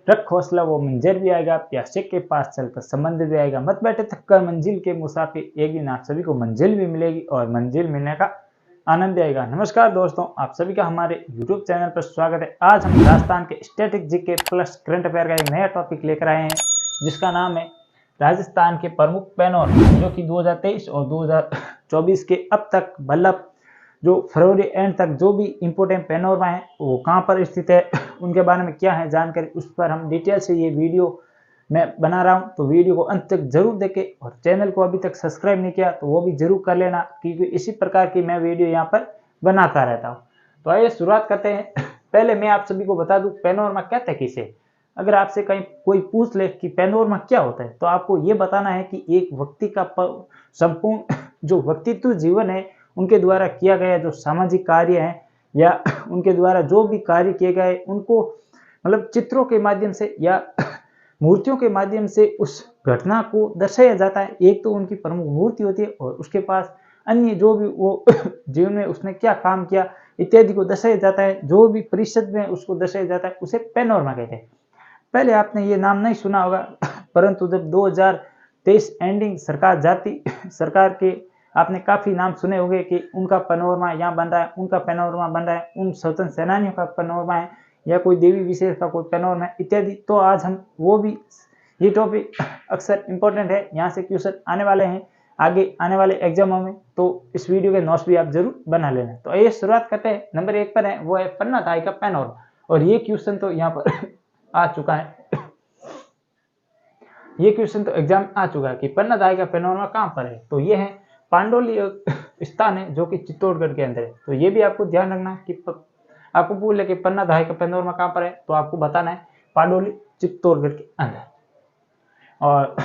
रख हौसला वो मंजर भी आएगा, प्यासे के पास चलकर समंदर भी आएगा, मत बैठे थककर मंजिल के मुसाफिर, एक दिन आप सभी को मंजिल भी मिलेगी और मंजिल मिलने का आनंद भी आएगा। नमस्कार दोस्तों, आप सभी का हमारे YouTube चैनल पर स्वागत है। आज हम राजस्थान के static GK plus current affair का एक नया टॉपिक लेकर आए हैं, जिसका नाम है राजस्थान के प्रमुख पैनोरमा, जो कि 2023 और 2024 के अब तक मतलब जो फरवरी एंड तक जो भी इंपोर्टेंट पैनोरमा है वो कहाँ पर स्थित है, उनके बारे में क्या है जानकारी, उस पर हम डिटेल से ये वीडियो मैं बना रहा हूँ। तो वीडियो को अंत तक जरूर देखें और चैनल को अभी तक सब्सक्राइब नहीं किया तो वो भी जरूर कर लेना, क्योंकि इसी प्रकार की मैं वीडियो यहाँ पर बनाता रहता हूँ। तो आइए शुरुआत करते हैं। पहले मैं आप सभी को बता दूं पैनोरमा कहते हैं किसे। अगर आपसे कहीं कोई पूछ ले कि पैनोरमा क्या होता है, तो आपको ये बताना है कि एक व्यक्ति का संपूर्ण जो व्यक्तित्व जीवन है उनके द्वारा किया गया जो सामाजिक कार्य है या उनके द्वारा जो भी कार्य किए गए उनको मतलब चित्रों के माध्यम से या मूर्तियों के माध्यम से उस घटना को दर्शाया जाता है। एक तो उनकी प्रमुख मूर्ति होती है और उसके पास अन्य जो भी वो जीवन में उसने क्या काम किया इत्यादि को दर्शाया जाता है, जो भी परिषद में उसको दर्शाया जाता है, उसे पैनोरमा कहते हैं। पहले आपने ये नाम नहीं सुना होगा, परंतु जब 2023 एंडिंग सरकार के आपने काफी नाम सुने होंगे कि उनका पैनोरमा यहाँ बन रहा है, उनका पैनोरमा बन रहा है, उन स्वतंत्र सेनानियों का पैनोरमा है या कोई देवी विशेष का कोई पैनोरमा है इत्यादि। तो आज हम वो भी, ये टॉपिक अक्सर इंपॉर्टेंट है, यहाँ से क्वेश्चन आने वाले हैं आगे आने वाले एग्जामों में, तो इस वीडियो के नोट्स भी आप जरूर बना लेना। तो आइए शुरुआत करते हैं। नंबर 1 पर है वो है पन्ना धाय का पैनोरमा, और ये क्वेश्चन तो यहाँ पर आ चुका है, ये क्वेश्चन तो एग्जाम आ चुका है कि पन्ना धाय का पैनोरमा कहाँ पर है। तो ये है पांडोली स्थान है जो कि चित्तौड़गढ़ के अंदर है। तो ये भी आपको ध्यान रखना कि आपको पूछ ले कि पन्ना धाय का पैनोरमा कहाँ पर है, तो आपको बताना है पांडोली चित्तौड़गढ़ के अंदर। और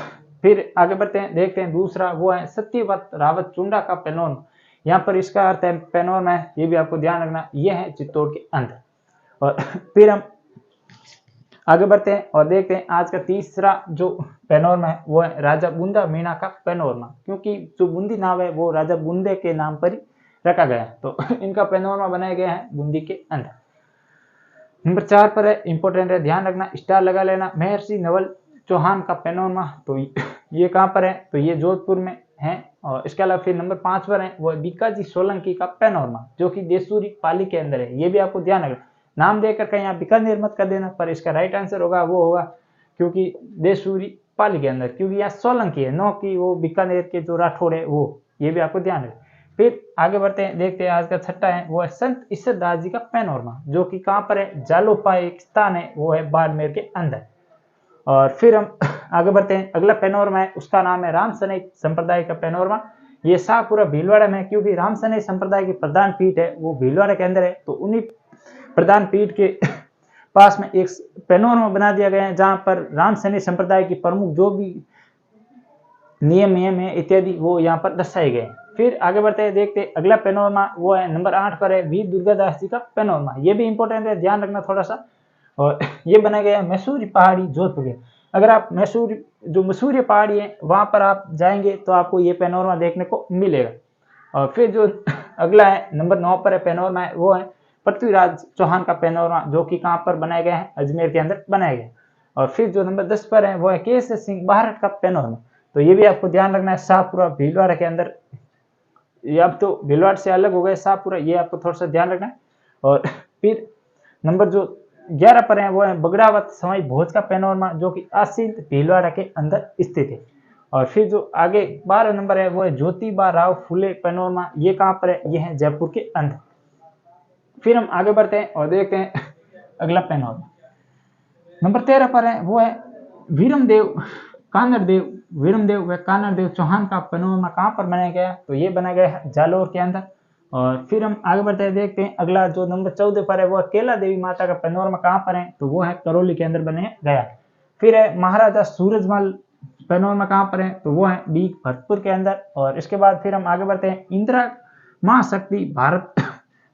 फिर आगे बढ़ते हैं, देखते हैं दूसरा वो है सत्यव्रत रावत चुंडा का पैनोरमा। यहाँ पर इसका अर्थ है पैनोरमा है, ये भी आपको ध्यान रखना, ये है चित्तौड़ के अंदर। और फिर हम आगे बढ़ते हैं और देखते हैं आज का तीसरा जो पैनोरमा है वो है राजा बूंदा मीणा का पैनोरमा, क्योंकि जो बूंदी नाव है वो राजा बूंदे के नाम पर ही रखा गया है। तो इनका पैनोरमा बनाया गया है बूंदी के अंदर। नंबर 4 पर है, इंपॉर्टेंट है, ध्यान रखना, स्टार लगा लेना, महर्षि नवल चौहान का पैनोरमा। तो ये कहाँ पर है, तो ये जोधपुर में है। और इसके अलावा फिर नंबर 5 पर है वो बीकाजी सोलंकी का पैनोरमा, जो कि देसूरी पाली के अंदर है। ये भी आपको ध्यान रखना, नाम देकर कहीं आप बीकानेर मत कर देना, पर इसका राइट आंसर होगा वो होगा क्योंकि देसूरी पाली के अंदर, क्योंकि यहाँ सोलंकी है, नो कि वो बीकानेर के जो राठौड़ है वो। ये भी आपको ध्यान रखना। फिर आगे बढ़ते हैं, देखते हैं आज का छठा है वो है संत ईश्वरदास जी का पैनोरमा, जो कि कहाँ पर है, जालोपा एक स्थान है, वो है बाड़मेर के अंदर। और फिर हम आगे बढ़ते हैं, अगला पैनोरमा है उसका नाम है राम सनई संप्रदाय का पैनोरमा। ये शाहपुरा भीलवाड़ा में, क्योंकि राम सनई संप्रदाय की प्रधान पीठ है वो भीलवाड़ा के अंदर है, तो उन्हीं प्रधान पीठ के पास में एक पैनोरमा बना दिया गया है, जहां पर राम सैनी संप्रदाय की प्रमुख जो भी नियम है इत्यादि वो यहाँ पर दर्शाए गए। फिर आगे बढ़ते हैं, देखते हैं अगला पैनोरमा वो है नंबर 8 पर है वीर दुर्गादास जी का पैनोरमा। ये भी इंपॉर्टेंट है, ध्यान रखना थोड़ा सा। और ये बनाया गया है मैसूरी पहाड़ी जोधपुर के। अगर आप मैसूरी पहाड़ी है वहां पर आप जाएंगे तो आपको ये पैनोरमा देखने को मिलेगा। और फिर जो अगला है नंबर 9 पर है पैनोरमा है वो है पृथ्वीराज चौहान का पैनोरमा, जो कि कहाँ पर बनाया गया है, अजमेर के अंदर बनाया गया। और फिर जो नंबर 10 पर है वो है केसर सिंह भारत का पैनोरमा। तो ये भी आपको ध्यान रखना है, शाहपुरा भीलवाड़ा के अंदर। ये अब तो भीलवाड़ा से अलग हो गए शाहपुरा, ये आपको थोड़ा सा ध्यान रखना है। और फिर नंबर जो 11 पर है वो है बगड़ावत सवाई भोज का पैनोरमा, जो कि आसीन भीलवाड़ा के अंदर स्थित है। और फिर जो आगे 12 नंबर है वो है ज्योतिबा राव फुले पैनोरमा। ये कहाँ पर है, ये है जयपुर के अंदर। फिर हम आगे बढ़ते हैं और देखते हैं अगला पैनोरमा। नंबर 13 पर है वो है वीरमदेव व कानरदेव चौहान का पैनोरमा। कहाँ पर बनाया गया, तो ये बनाया गया है जालोर के अंदर। और फिर हम आगे बढ़ते हैं, देखते हैं अगला जो नंबर 14 पर है वो है केला देवी माता का पैनोरमा। कहाँ पर है, तो वो है करौली के अंदर बनाया गया। फिर है महाराजा सूरजमल पैनोरमा। कहाँ पर है, तो वो है डी भरतपुर के अंदर। और इसके बाद फिर हम आगे बढ़ते हैं इंदिरा महाशक्ति भारत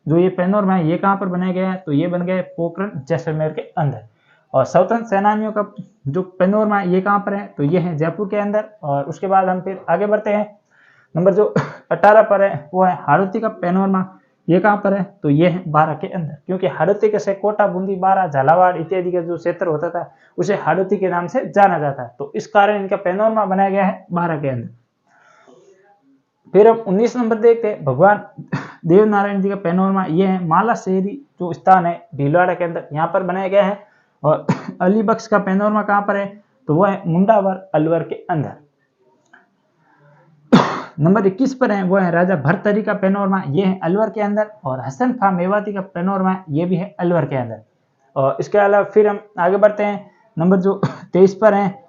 जो ये पैनोरमा है ये कहाँ पर बनाया गया है, तो ये बन गया है पोखरण जैसलमेर के अंदर। और स्वतंत्र सेनानियों का जो पैनोरमा है ये कहाँ पर है, तो ये है जयपुर के अंदर। और उसके बाद हम फिर आगे बढ़ते हैं, नंबर जो 18 पर है वो है हाड़ौती का पैनोरमा। ये कहाँ पर है, तो ये है बारां के अंदर, क्योंकि हाड़ौती के से कोटा, बूंदी, बारां, झालावाड़ इत्यादि का जो क्षेत्र होता था उसे हाड़ौती के नाम से जाना जाता है। तो इस कारण इनका पैनोरमा बनाया गया है बारां के अंदर। फिर अब 19 नंबर देखते हैं भगवान देव नारायण जी का पैनोरमा। ये है माला शहरी जो स्थान है भीलवाड़ा के अंदर, यहाँ पर बनाया गया है। और अलीबख्श का पैनोरमा कहाँ पर है, तो वो है मुंडावर अलवर के अंदर। नंबर 21 पर है वो है राजा भरतरी का पैनोरमा, ये है अलवर के अंदर। और हसन खां मेवाती का पैनोरमा ये भी है अलवर के अंदर। और इसके अलावा फिर हम आगे बढ़ते हैं, नंबर जो 23 पर है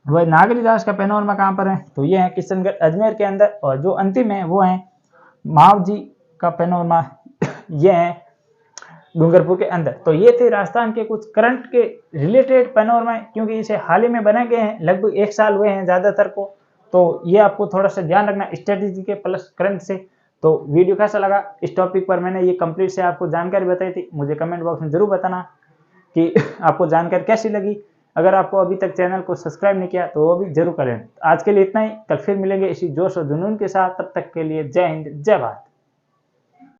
वह नागरी दास का पैनोरमा कहाँ पर है, तो ये है किशनगढ़ अजमेर के अंदर। और जो अंतिम है वो है माव जी का पैनोरमा, ये है डूंगरपुर के अंदर। तो ये थे राजस्थान के कुछ करंट के रिलेटेड पैनोरमा, क्योंकि इसे हाल ही में बनाए गए हैं, लगभग 1 साल हुए हैं ज़्यादातर को। तो ये आपको थोड़ा सा ध्यान रखना स्ट्रेटेजी के प्लस करंट से। तो वीडियो कैसा लगा, इस टॉपिक पर मैंने ये कंप्लीट से आपको जानकारी बताई थी। मुझे कमेंट बॉक्स में जरूर बताना कि आपको जानकारी कैसी लगी। अगर आपको अभी तक चैनल को सब्सक्राइब नहीं किया तो वो भी जरूर करें। आज के लिए इतना ही, कल फिर मिलेंगे इसी जोश और जुनून के साथ। तब तक के लिए जय हिंद, जय भारत।